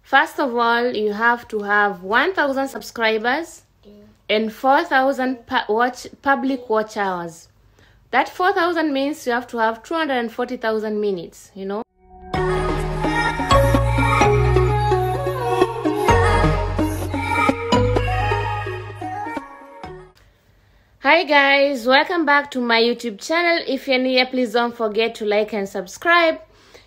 First of all, you have to have 1,000 subscribers and 4,000 public watch hours. That 4,000 means you have to have 240,000 minutes, you know. Hi guys, welcome back to my YouTube channel. If you're new here, please don't forget to like and subscribe.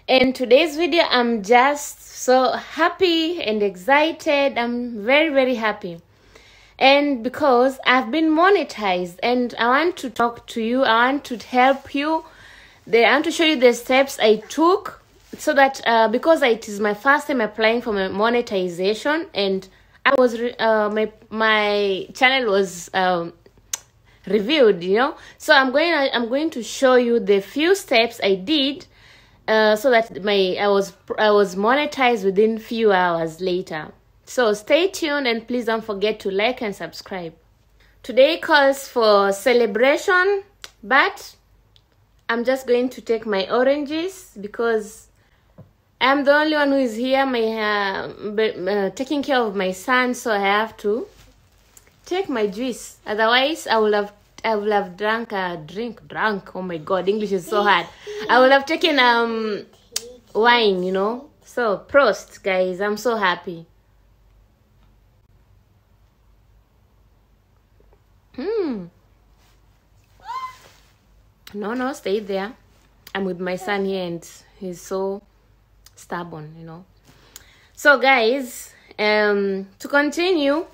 In today's video, I'm just so happy and excited. I'm very happy. And because I've been monetized and I want to talk to you, I want to help you. I want to show you the steps I took so that because it is my first time applying for my monetization, and I was my channel was reviewed, you know. So I'm going to show you the few steps I did so that I was monetized within few hours later. So stay tuned and please don't forget to like and subscribe. Today calls for celebration, but I'm just going to take my oranges because I'm the only one who is here, taking care of my son, so I have to take my juice. Otherwise, I will have drunk. Oh my God, English is so hard. I will have taken wine, you know. So prost, guys. I'm so happy. No, stay there. I'm with my son here and he's so stubborn, you know. So guys, to continue,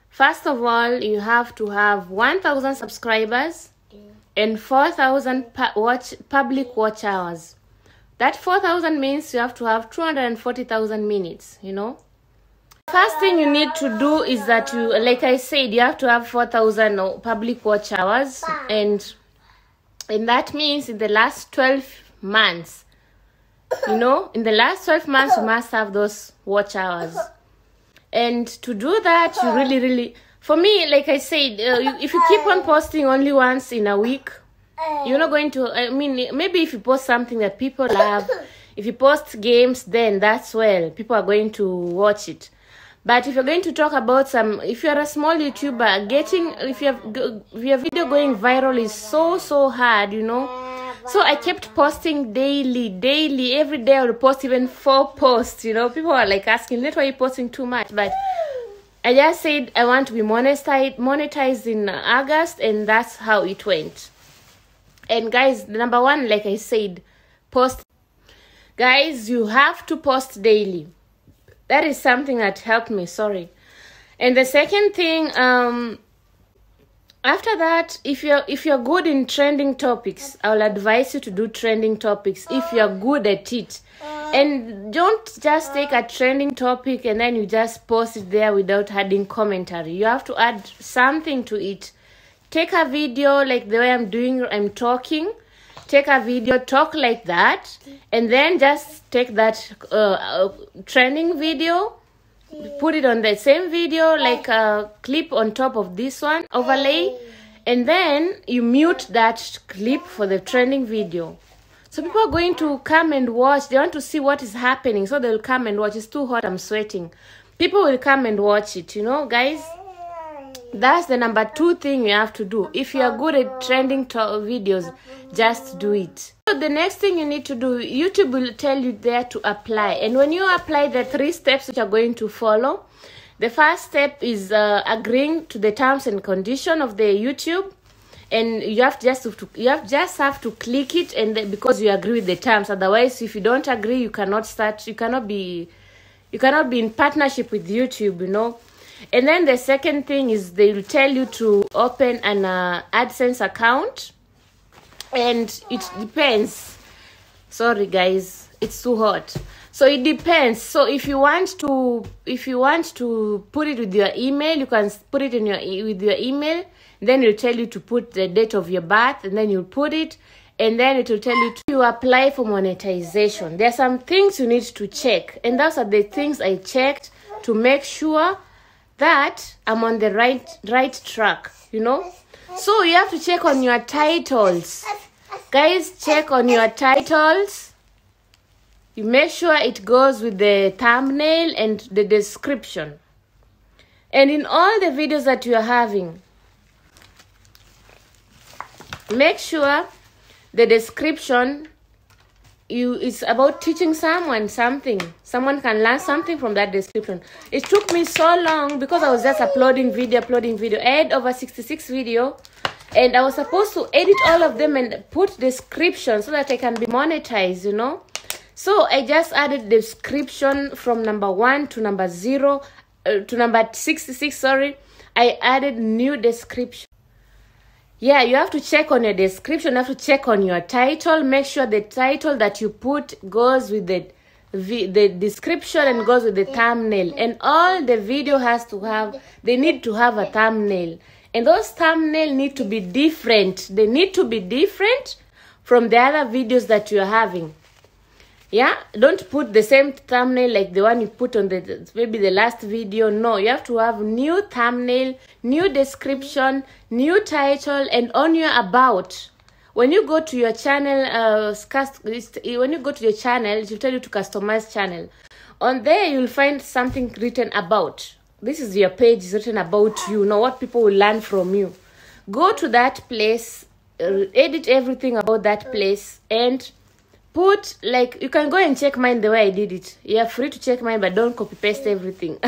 first of all, you have to have 1,000 subscribers and 4,000 public watch hours. That 4,000 means you have to have 240,000 minutes, you know. First thing you need to do is that you, like I said, you have to have 4,000 public watch hours, and that means in the last 12 months, you know, in the last 12 months you must have those watch hours. And to do that, you really, for me, like I said, if you keep on posting only once in a week, you're not going to, I mean, maybe if you post something that people love, if you post games, then that's well, people are going to watch it. But if you're going to talk about if you're a small YouTuber, if your video going viral is so hard, you know. So I kept posting daily, every day I would post even 4 posts, you know. People are like asking, why are you posting too much? But I just said I want to be monetized in August, and that's how it went. And guys, number one, like I said, post. Guys, you have to post daily. That is something that helped me, sorry. And the second thing, after that, if you're good in trending topics, I will advise you to do trending topics if you're good at it. And don't just take a trending topic and then you just post it there without adding commentary. You have to add something to it. Take a video like the way I'm talking. Take a video, talk like that, and then just take that trending video, put it on the same video, like a clip on top of this one, overlay, and then you mute that clip for the trending video. So people are going to come and watch. They want to see what is happening, so they'll come and watch. It's too hot, I'm sweating. People will come and watch it, you know, guys. That's the number 2 thing you have to do. If you are good at trending videos, just do it. So the next thing you need to do, YouTube will tell you there to apply. And when you apply, the 3 steps which are going to follow. The first step is agreeing to the terms and condition of the YouTube. And you have just have to click it, and because you agree with the terms. Otherwise, if you don't agree, you cannot start. You cannot be in partnership with YouTube, you know. And then the second thing is they will tell you to open an AdSense account, and it depends. Sorry guys, it's too hot. So it depends. So if you want to put it with your email, you can put it with your email. Then it'll tell you to put the date of your birth, and then you'll put it, and then it will tell you to apply for monetization. There are some things you need to check, and those are the things I checked to make sure that I'm on the right track, you know. So you have to check on your titles. Guys, check on your titles. You make sure it goes with the thumbnail and the description. And in all the videos that you are having, make sure the description is about teaching someone something. Someone can learn something from that description. It took me so long because I was just uploading video. I had over 66 video, and I was supposed to edit all of them and put description so that I can be monetized, you know. So I just added description from number 1 to number 0 to number 66. Sorry, I added new description. Yeah, you have to check on your description. You have to check on your title. Make sure the title that you put goes with the description and goes with the thumbnail. And all the video has to have, they need to have a thumbnail. And those thumbnails need to be different. They need to be different from the other videos that you're having. Yeah, don't put the same thumbnail like the one you put on maybe the last video. No, you have to have new thumbnail, new description, new title, and on your about. When you go to your channel, when you go to your channel, it will tell you to customize channel. On there, you'll find something written about. This is your page, is written about you. Know what people will learn from you. Go to that place, edit everything about that place, and put, like, you can go and check mine the way I did it. You're free to check mine, but don't copy paste everything.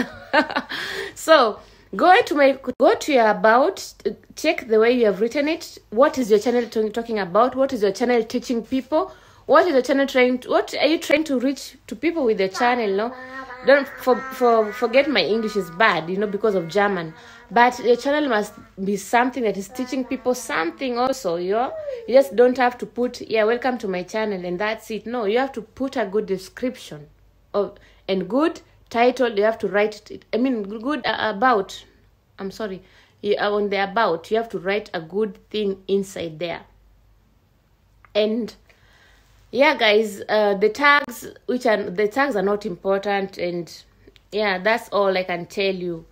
So go to your about, check the way you have written it. What is your channel talking about? What is your channel teaching people? What is your channel what are you trying to reach to people with your channel? No, don't forget my English is bad, you know, because of German. But your channel must be something that is teaching people something also, you know? You just don't have to put, yeah, welcome to my channel, and that's it. No, you have to put a good description and good title. You have to write it. I mean, good about. I'm sorry. On the about, you have to write a good thing inside there. And yeah, guys, the tags are not important, and yeah, that's all I can tell you.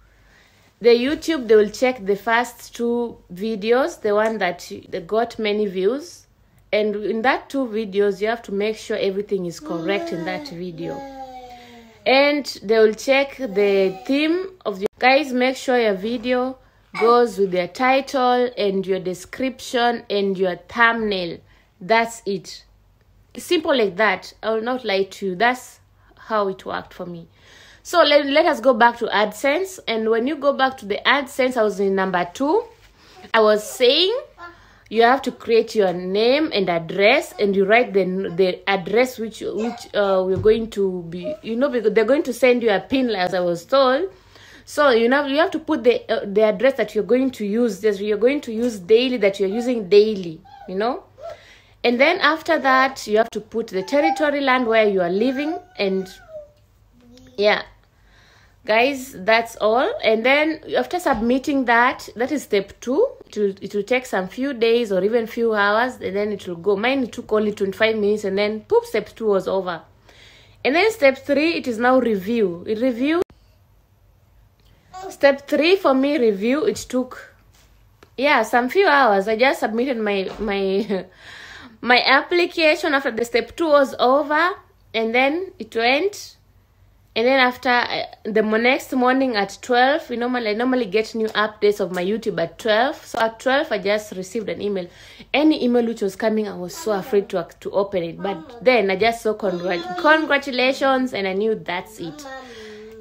The YouTube, they will check the first 2 videos, the one that got many views. And in that 2 videos, you have to make sure everything is correct in that video. And they will check the theme of the... Guys, make sure your video goes with your title and your description and your thumbnail. That's it. It's simple like that. I will not lie to you. That's how it worked for me. So let us go back to AdSense. And when you go back to the AdSense, I was in number 2. I was saying you have to create your name and address, and you write the address which we're going to be, you know, because they're going to send you a pin, as I was told. So you have to put the address that you're going to use, that you're going to use daily, that you're using daily, you know. And then after that, you have to put the territory, land where you are living, and yeah. Guys, that's all. And then after submitting that is step 2. It will take some few days or even few hours, and then it will go. Mine took only 25 minutes, and then poop, step 2 was over. And then step 3, it is now review. Step 3 for me, review, it took, yeah, some few hours. I just submitted my my application after the step 2 was over, and then it went. And then after the next morning at 12, I normally get new updates of my YouTube at 12. So at 12, I just received an email. Any email which was coming, I was so afraid to open it. But then I just saw congratulations, and I knew that's it.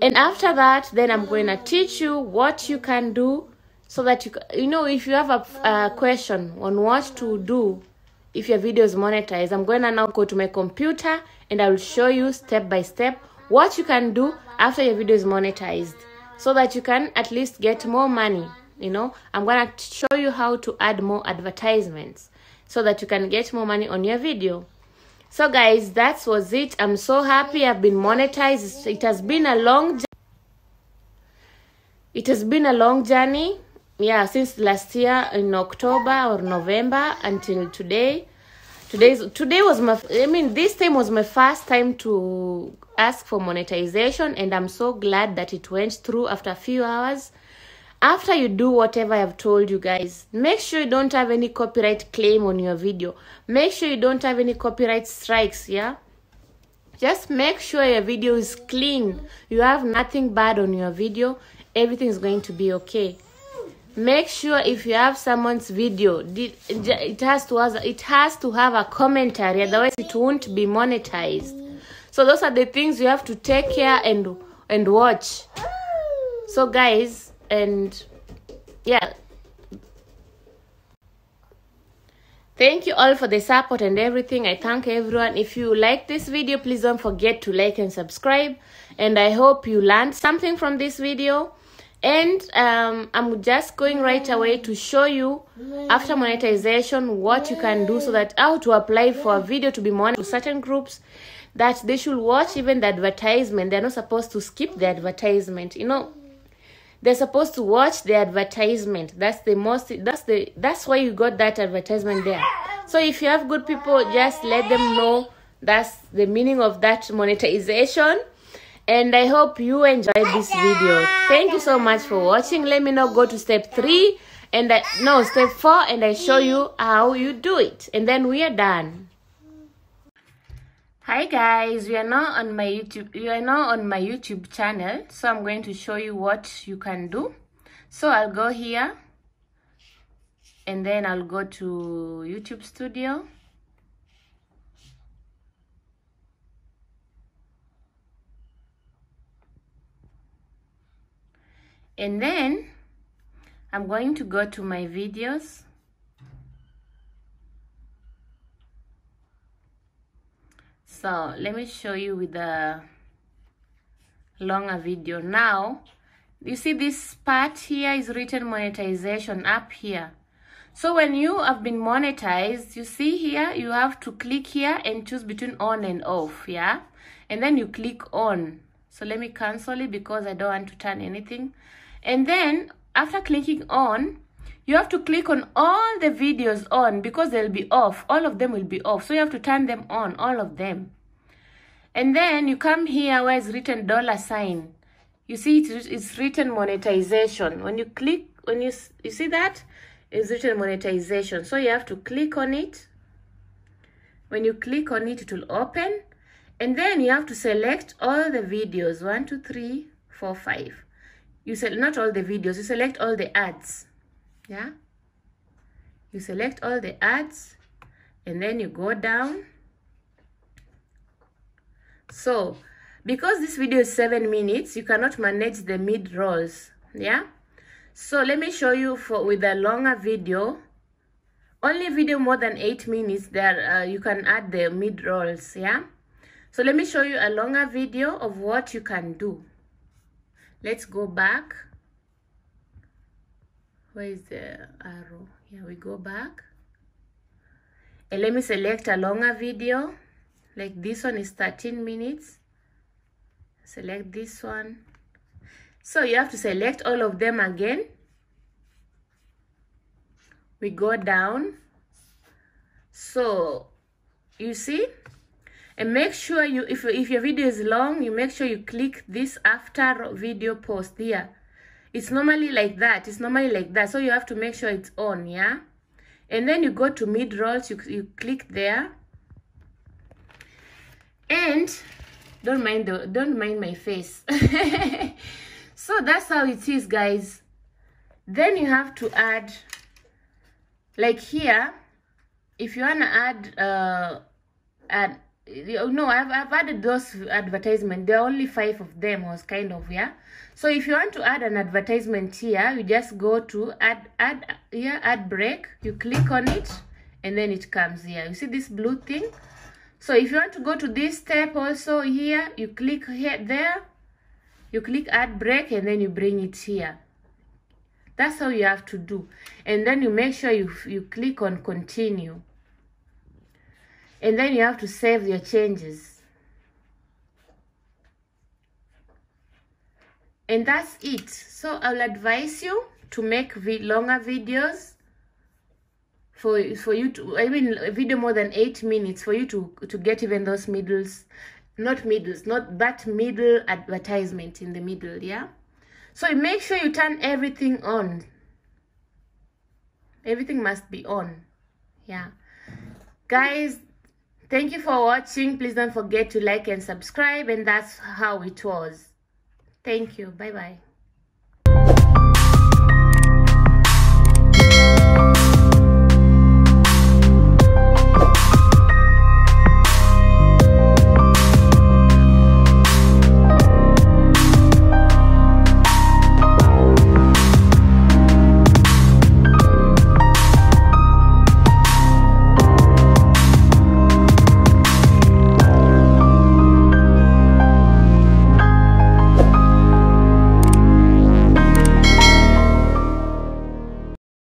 And after that, then I'm going to teach you what you can do so that you know, if you have a question on what to do if your video is monetized, I'm going to now go to my computer, and I will show you step by step what you can do after your video is monetized, so that you can at least get more money. You know, I'm going to show you how to add more advertisements so that you can get more money on your video. So guys, that was it. I'm so happy I've been monetized. It has been a long journey. Yeah, since last year in October or November until today. Today was my, this time was my first time to ask for monetization, and I'm so glad that it went through after a few hours. After you do whatever I've told you guys, make sure you don't have any copyright claim on your video. Make sure you don't have any copyright strikes, yeah? Just make sure your video is clean. You have nothing bad on your video. Everything is going to be okay. Make sure if you have someone's video, it has to have a commentary, otherwise it won't be monetized. So those are the things you have to take care and watch. So guys, and yeah, thank you all for the support and everything. I thank everyone. If you like this video, please don't forget to like and subscribe. And I hope you learned something from this video. And I'm just going right away to show you after monetization what you can do, so that how to apply for a video to be monetized to certain groups, that they should watch even the advertisement. They're not supposed to skip the advertisement. You know, they're supposed to watch the advertisement. That's why you got that advertisement there. So if you have good people, just let them know that's the meaning of that monetization. And I hope you enjoyed this video. Thank you so much for watching. Let me now go to step 3 and step 4, and I show you how you do it, and then we are done. Hi guys, you are now on my YouTube channel. So I'm going to show you what you can do. So I'll go here and then I'll go to YouTube Studio. And then I'm going to go to my videos. So let me show you with the longer video. Now, you see this part here is written monetization up here. So when you have been monetized, you see here, you have to click here and choose between on and off, yeah? And then you click on. So let me cancel it because I don't want to turn anything. And then after clicking on, you have to click on all the videos on, because they'll be off. All of them will be off. So you have to turn them on, all of them. And then you come here where it's written $sign. You see it's written monetization. When you click, you see that? It's written monetization. So you have to click on it. When you click on it, it will open. And then you have to select all the videos. 1, 2, 3, 4, 5. You select not all the videos, you select all the ads. Yeah? You select all the ads and then you go down. So, because this video is 7 minutes, you cannot manage the mid rolls. Yeah? So let me show you with a longer video. Only video more than 8 minutes, there you can add the mid rolls. Yeah? So let me show you a longer video of what you can do. Let's go back. Where is the arrow? Here we go back. And let me select a longer video. Like this one is 13 minutes. Select this one. So you have to select all of them again. We go down. So you see? And make sure if your video is long, you make sure you click this after video post here. It's normally like that. It's normally like that. So you have to make sure it's on, yeah? And then you go to mid rolls, you click there. And don't mind my face. So that's how it is, guys. Then you have to add, like here, if you wanna add no, I've added those advertisements. There are only 5 of them, was kind of, yeah. So if you want to add an advertisement here, you just go to add break. You click on it and then it comes here. You see this blue thing? So if you want to go to this step also here, you click here, there, you click add break and then you bring it here. That's how you have to do. And then you make sure you click on continue. And then you have to save your changes. And that's it. So I'll advise you to make longer videos for you to, I mean, a video more than 8 minutes for you to get even those not that middle advertisement in the middle, yeah? So make sure you turn everything on. Everything must be on, yeah. Guys, Thank you for watching. Please don't forget to like and subscribe, and that's how it was. Thank you. Bye bye.